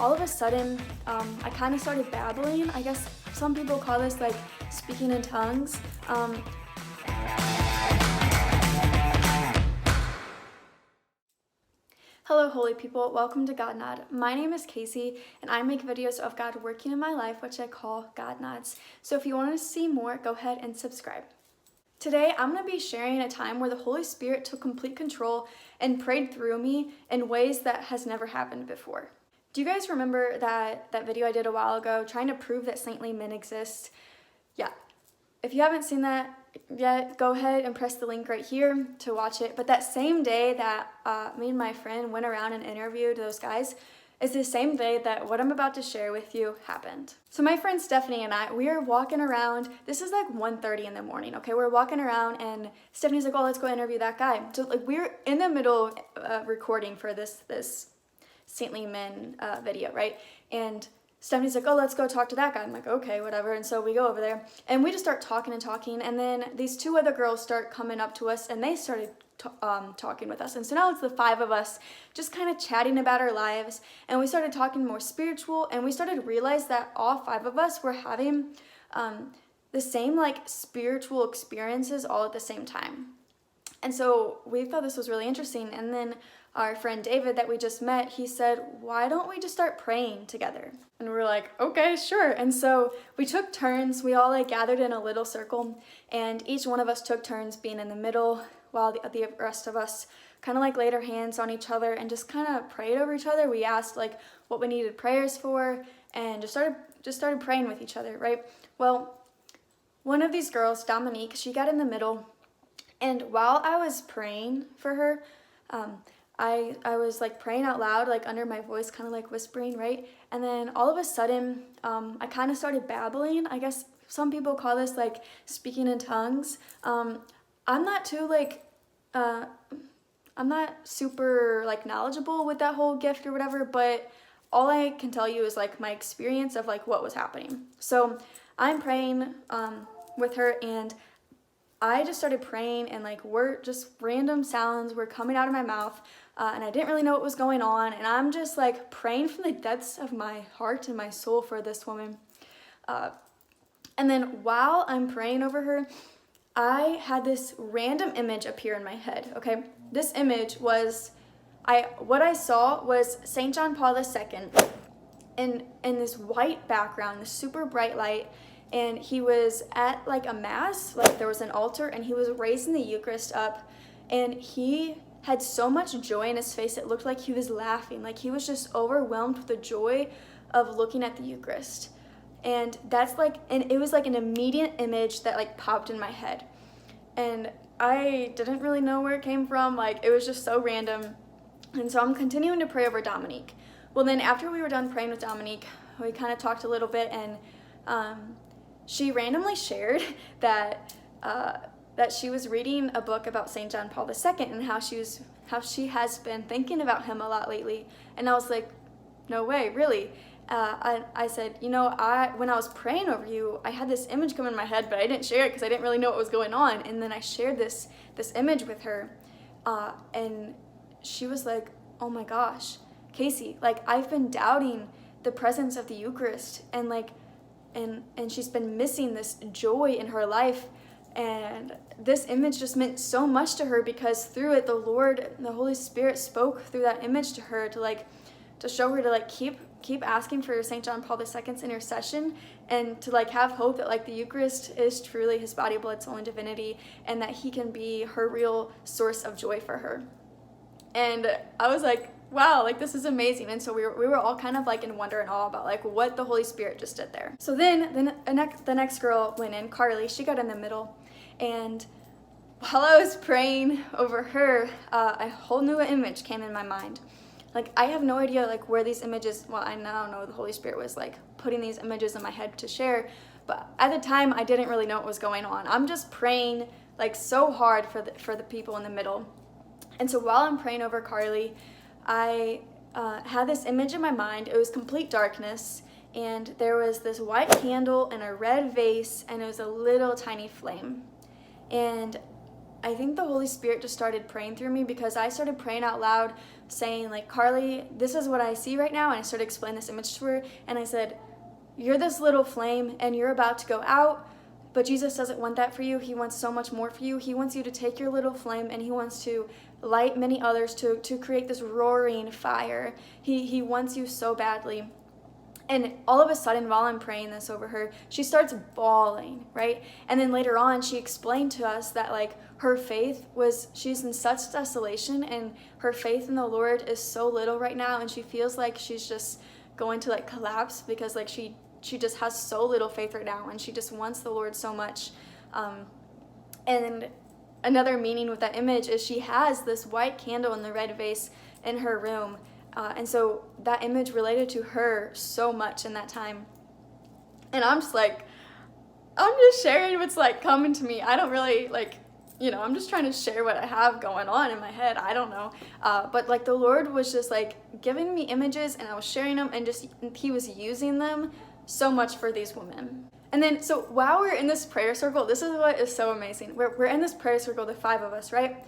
all of a sudden, I kind of started babbling. I guess some people call this like speaking in tongues. Hello, holy people. Welcome to God Nod. My name is Casey, and I make videos of God working in my life, which I call God Nods. So if you want to see more, go ahead and subscribe. Today, I'm going to be sharing a time where the Holy Spirit took complete control and prayed through me in ways that has never happened before. Do you guys remember that video I did a while ago trying to prove that saintly men exist? Yeah. If you haven't seen that yet, go ahead and press the link right here to watch it. But that same day that me and my friend went around and interviewed those guys is the same day that what I'm about to share with you happened. So my friend Stephanie and I, we are walking around. This is like 1:30 in the morning, okay? We're walking around and Stephanie's like, oh, let's go interview that guy. So like we're in the middle of recording for this saintly men video, right? And Stephanie's like, oh, let's go talk to that guy. I'm like, okay, whatever. And so we go over there and we just start talking and talking. And then these two other girls start coming up to us and they started talking with us. And so now it's the five of us just kind of chatting about our lives. And we started talking more spiritual and we started to realize that all five of us were having the same like spiritual experiences all at the same time. And so we thought this was really interesting. And then our friend David that we just met, he said, why don't we just start praying together? And we were like, okay, sure. And so we took turns. We all like gathered in a little circle and each one of us took turns being in the middle while the rest of us kind of like laid our hands on each other and just kind of prayed over each other. We asked like what we needed prayers for and just started praying with each other, right? Well, one of these girls, Dominique, she got in the middle. And while I was praying for her, I was like praying out loud, like under my voice, kind of like whispering, right? And then all of a sudden, I kind of started babbling. I guess some people call this like speaking in tongues. I'm not too like, I'm not super like knowledgeable with that whole gift or whatever, but all I can tell you is like my experience of like what was happening. So I'm praying with her and I just started praying and like just random sounds were coming out of my mouth and I didn't really know what was going on. And I'm just like praying from the depths of my heart and my soul for this woman. And then while I'm praying over her, I had this random image appear in my head, okay? This image was, what I saw was St. John Paul II in this white background, this super bright light. And he was at like a mass, like there was an altar and he was raising the Eucharist up and he had so much joy in his face it looked like he was laughing, like he was just overwhelmed with the joy of looking at the Eucharist. And that's like, and it was like an immediate image that like popped in my head. And I didn't really know where it came from, like it was just so random. And so I'm continuing to pray over Dominique. Well then after we were done praying with Dominique, we kind of talked a little bit and she randomly shared that she was reading a book about St. John Paul II and how she has been thinking about him a lot lately. And I was like, no way, really? I said, you know, when I was praying over you, I had this image come in my head, but I didn't share it because I didn't really know what was going on. And then I shared this image with her, and she was like, oh my gosh, Casey, like I've been doubting the presence of the Eucharist and like. And she's been missing this joy in her life. And this image just meant so much to her because through it, the Holy Spirit spoke through that image to her to show her to like keep asking for St. John Paul II's intercession and to like have hope that like the Eucharist is truly his body, blood, soul, and divinity and that he can be her real source of joy for her. And I was like, wow, like this is amazing. And so we were all kind of like in wonder and awe about like what the Holy Spirit just did there. So then the next girl went in, Carly, she got in the middle. And while I was praying over her, a whole new image came in my mind. Like I have no idea like where these images, well, I now know the Holy Spirit was like putting these images in my head to share. But at the time I didn't really know what was going on. I'm just praying like so hard for the people in the middle. And so while I'm praying over Carly, I had this image in my mind. It was complete darkness, and there was this white candle and a red vase, and it was a little tiny flame. And I think the Holy Spirit just started praying through me, because I started praying out loud, saying like, Carly, this is what I see right now. And I started explaining this image to her, and I said, you're this little flame and you're about to go out, but Jesus doesn't want that for you. He wants so much more for you. He wants you to take your little flame and he wants to light many others, to create this roaring fire. He wants you so badly. And all of a sudden, while I'm praying this over her, she starts bawling, right? And then later on, she explained to us that like her faith she's in such desolation, and her faith in the Lord is so little right now, and she feels like she's just going to like collapse, because like she just has so little faith right now, and she just wants the Lord so much. And another meaning with that image is she has this white candle in the red vase in her room. And so that image related to her so much in that time. And I'm just sharing what's like coming to me. I don't really I'm just trying to share what I have going on in my head. I don't know. But like the Lord was just like giving me images, and I was sharing them, and he was using them so much for these women. And then, so while we're in this prayer circle, this is what is so amazing. We're in this prayer circle, the 5 of us, right?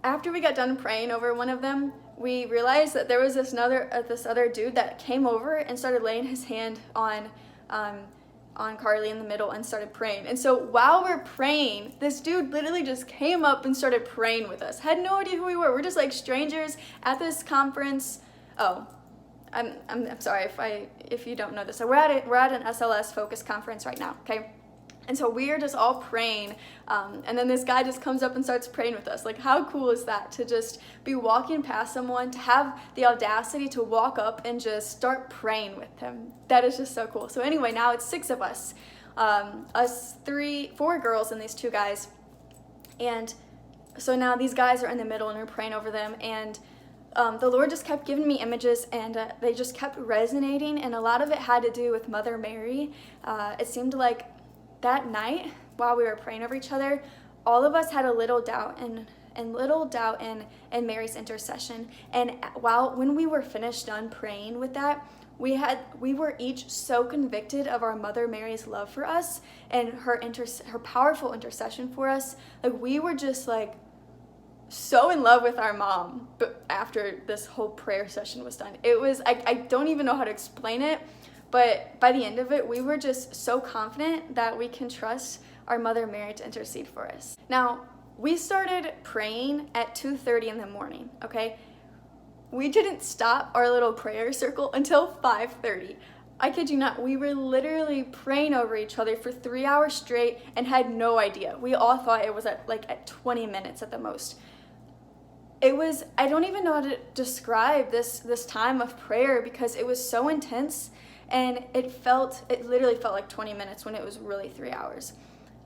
After we got done praying over one of them, we realized that there was this other dude that came over and started laying his hand on Carly in the middle and started praying. And so while we're praying, this dude literally just came up and started praying with us. Had no idea who we were. We're just like strangers at this conference. Oh, I'm sorry if you don't know this. So we're at an SLS Focus conference right now, okay? And so we are just all praying, and then this guy just comes up and starts praying with us. Like, how cool is that, to just be walking past someone, to have the audacity to walk up and just start praying with him? That is just so cool. So anyway, now it's 6 of us, 4 girls and these 2 guys. And so now these guys are in the middle, and we're praying over them, and the Lord just kept giving me images, and they just kept resonating, and a lot of it had to do with Mother Mary. It seemed like that night, while we were praying over each other, all of us had a little doubt in Mary's intercession. And when we were done praying with that, we were each so convicted of our Mother Mary's love for us and her powerful intercession for us. Like, we were just like so in love with our mom. But after this whole prayer session was done, it was I don't even know how to explain it. But by the end of it, we were just so confident that we can trust our Mother Mary to intercede for us. Now, we started praying at 2:30 in the morning, okay? We didn't stop our little prayer circle until 5:30. I kid you not, we were literally praying over each other for 3 hours straight and had no idea. We all thought it was at 20 minutes at the most. I don't even know how to describe this time of prayer, because it was so intense. And it literally felt like 20 minutes when it was really 3 hours.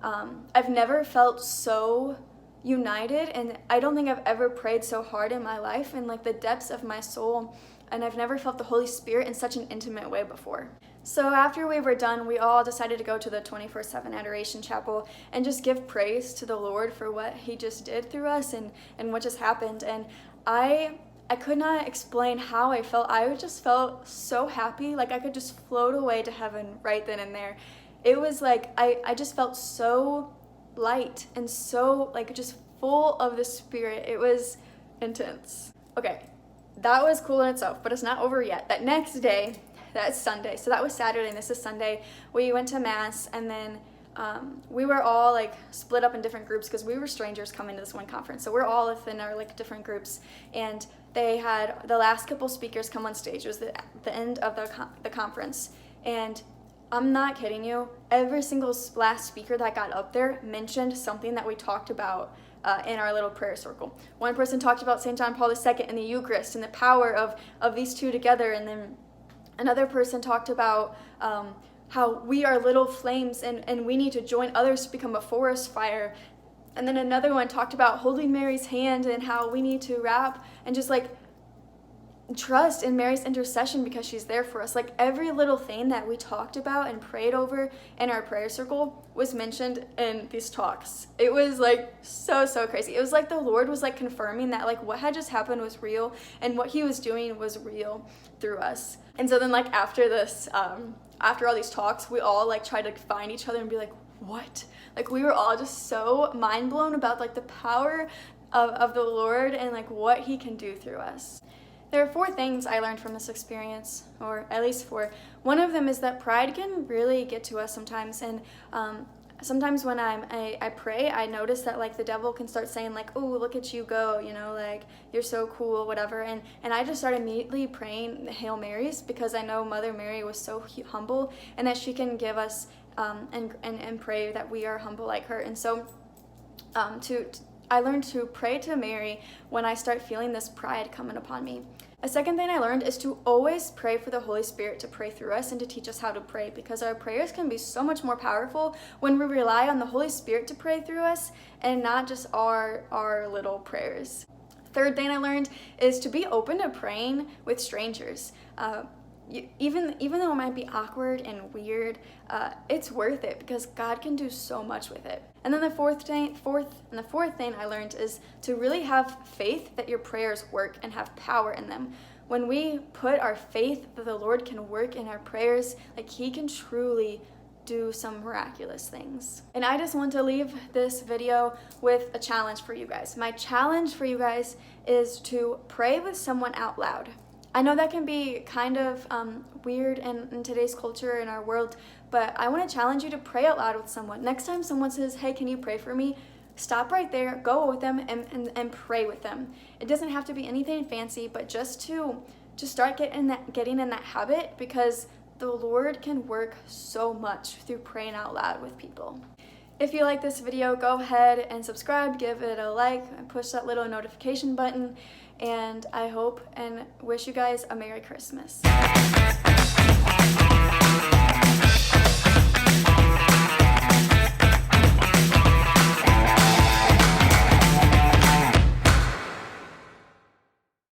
I've never felt so united, and I don't think I've ever prayed so hard in my life, in like the depths of my soul, and I've never felt the Holy Spirit in such an intimate way before. So after we were done, we all decided to go to the 24/7 Adoration Chapel and just give praise to the Lord for what he just did through us and what just happened. And I could not explain how I felt. I just felt so happy, like I could just float away to heaven right then and there. It was like, I just felt so light and so just full of the Spirit. It was intense. Okay, that was cool in itself, but it's not over yet. That next day, that's Sunday. So that was Saturday and this is Sunday. We went to Mass, and then we were all split up in different groups, because we were strangers coming to this one conference. So we're all within our different groups, and they had the last couple speakers come on stage. It was the end of the conference, and I'm not kidding you, every single last speaker that got up there mentioned something that we talked about in our little prayer circle. One person talked about St. John Paul II and the Eucharist and the power of these two together, and then another person talked about how we are little flames and we need to join others to become a forest fire. And then another one talked about holding Mary's hand and how we need to wrap and just trust in Mary's intercession, because she's there for us. Every little thing that we talked about and prayed over in our prayer circle was mentioned in these talks. It was so crazy. It was the Lord was confirming that what had just happened was real, and what he was doing was real through us. And so then after this, after all these talks, we all tried to find each other and be what? Like, we were all just so mind blown about like the power of the Lord and like what he can do through us. There are 4 things I learned from this experience, or at least 4. One of them is that pride can really get to us sometimes, and sometimes when I pray, I notice that like the devil can start saying like, oh, look at you go, you know, like you're so cool, whatever, and I just start immediately praying the Hail Marys, because I know Mother Mary was so humble, and that she can give us and pray that we are humble like her. And so I learned to pray to Mary when I start feeling this pride coming upon me. A second thing I learned is to always pray for the Holy Spirit to pray through us and to teach us how to pray, because our prayers can be so much more powerful when we rely on the Holy Spirit to pray through us and not just our little prayers. Third thing I learned is to be open to praying with strangers. Even though it might be awkward and weird, it's worth it, because God can do so much with it. And then the fourth thing I learned is to really have faith that your prayers work and have power in them. When we put our faith that the Lord can work in our prayers, like he can truly do some miraculous things. And I just want to leave this video with a challenge for you guys. My challenge for you guys is to pray with someone out loud. I know that can be kind of weird in today's culture, in our world, but I want to challenge you to pray out loud with someone. Next time someone says, hey, can you pray for me? Stop right there, go with them, and pray with them. It doesn't have to be anything fancy, but just start getting in that habit, because the Lord can work so much through praying out loud with people. If you like this video, go ahead and subscribe, give it a like, and push that little notification button. And I hope and wish you guys a Merry Christmas.